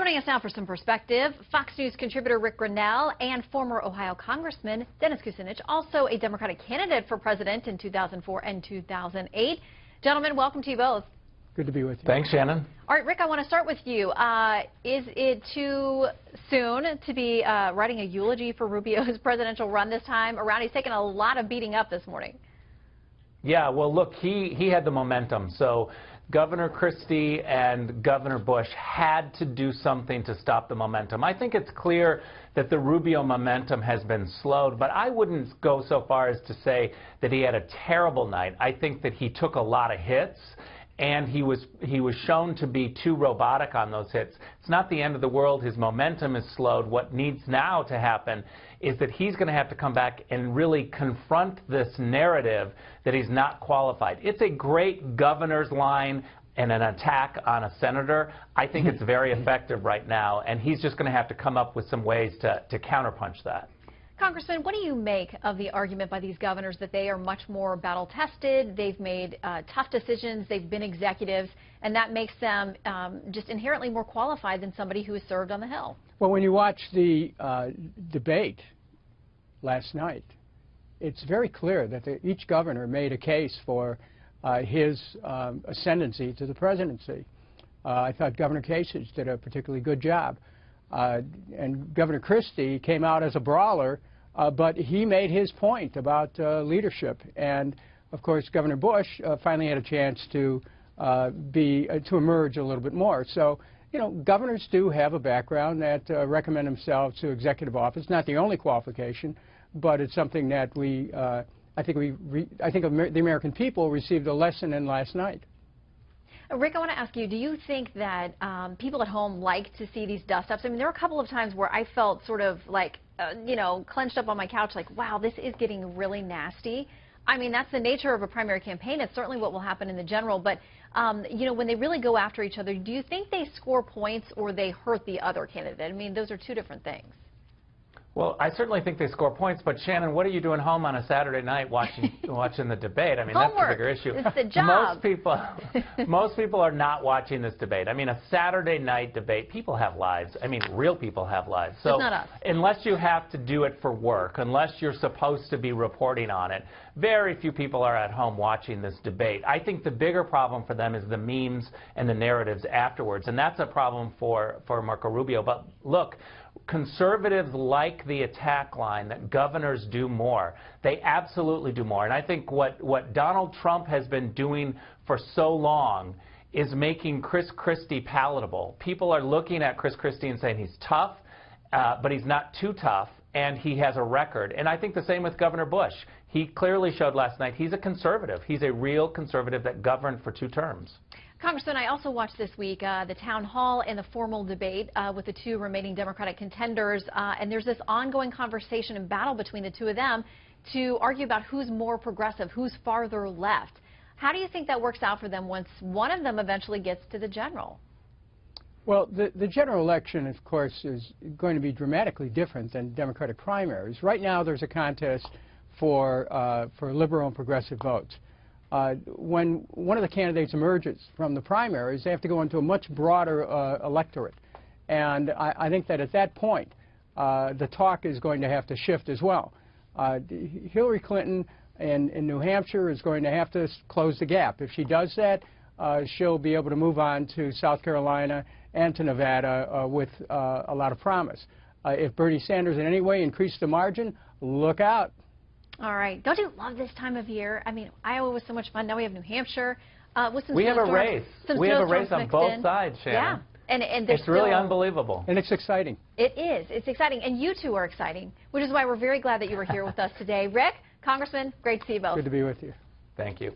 Joining us now for some perspective, Fox News contributor Rick Grinnell and former Ohio Congressman Dennis Kucinich, also a Democratic candidate for president in 2004 and 2008. Gentlemen, welcome to you both. Good to be with you. Thanks, Shannon. All right, Rick, I want to start with you. Is it too soon to be writing a eulogy for Rubio's presidential run this time around? He's taken a lot of beating up this morning. Yeah, well, look, he had the momentum. So Governor Christie and Governor Bush had to do something to stop the momentum. I think it's clear that the Rubio momentum has been slowed, but I wouldn't go so far as to say that he had a terrible night. I think that he took a lot of hits, and he was shown to be too robotic on those hits. It's not the end of the world. His momentum is slowed. What needs now to happen is that he's going to have to come back and really confront this narrative that he's not qualified. It's a great governor's line and an attack on a senator. I think it's very effective right now, and he's just going to have to come up with some ways to counterpunch that. Congressman, what do you make of the argument by these governors that they are much more battle-tested, they've made tough decisions, they've been executives, and that makes them just inherently more qualified than somebody who has served on the Hill? Well, when you watch the debate last night, it's very clear that each governor made a case for his ascendancy to the presidency. I thought Governor Kasich did a particularly good job. And Governor Christie came out as a brawler, but he made his point about leadership. And, of course, Governor Bush finally had a chance to emerge a little bit more. So, you know, governors do have a background that recommend themselves to executive office. Not the only qualification, but it's something that I think the American people received a lesson in last night. Rick, I want to ask you, do you think that people at home like to see these dust-ups? I mean, there were a couple of times where I felt sort of like, you know, clenched up on my couch, like, wow, this is getting really nasty. I mean, that's the nature of a primary campaign. It's certainly what will happen in the general. But, you know, when they really go after each other, do you think they score points or they hurt the other candidate? I mean, those are two different things. Well, I certainly think they score points, but Shannon, what are you doing home on a Saturday night watching the debate? I mean, Homework. That's the bigger issue. It's the job. Most people are not watching this debate. I mean, a Saturday night debate, people have lives. I mean, real people have lives. So it's not us. Unless you have to do it for work, unless you're supposed to be reporting on it, very few people are at home watching this debate. I think the bigger problem for them is the memes and the narratives afterwards, and that's a problem for Marco Rubio. But look, conservatives like the attack line that governors do more. They absolutely do more. And I think what Donald Trump has been doing for so long is making Chris Christie palatable. People are looking at Chris Christie and saying he's tough, but he's not too tough, and he has a record. And I think the same with Governor Bush. He clearly showed last night he's a conservative. He's a real conservative that governed for 2 terms. Congressman, I also watched this week the town hall and the formal debate with the 2 remaining Democratic contenders, and there's this ongoing conversation and battle between the 2 of them to argue about who's more progressive, who's farther left. How do you think that works out for them once one of them eventually gets to the general? Well, the general election, of course, is going to be dramatically different than Democratic primaries. Right now, there's a contest for liberal and progressive votes. When one of the candidates emerges from the primaries, they have to go into a much broader electorate. And I think that at that point, the talk is going to have to shift as well. Hillary Clinton in New Hampshire is going to have to close the gap. If she does that, she'll be able to move on to South Carolina and to Nevada with a lot of promise. If Bernie Sanders in any way increased the margin, look out. All right. Don't you love this time of year? I mean, Iowa was so much fun. Now we have New Hampshire. With some we have a race. We have a race on both sides, Shannon. Yeah. And it's really unbelievable. And it's exciting. It is. It's exciting. And you 2 are exciting, which is why we're very glad that you were here with us today. Rick, Congressman, great to see you both. Good to be with you. Thank you.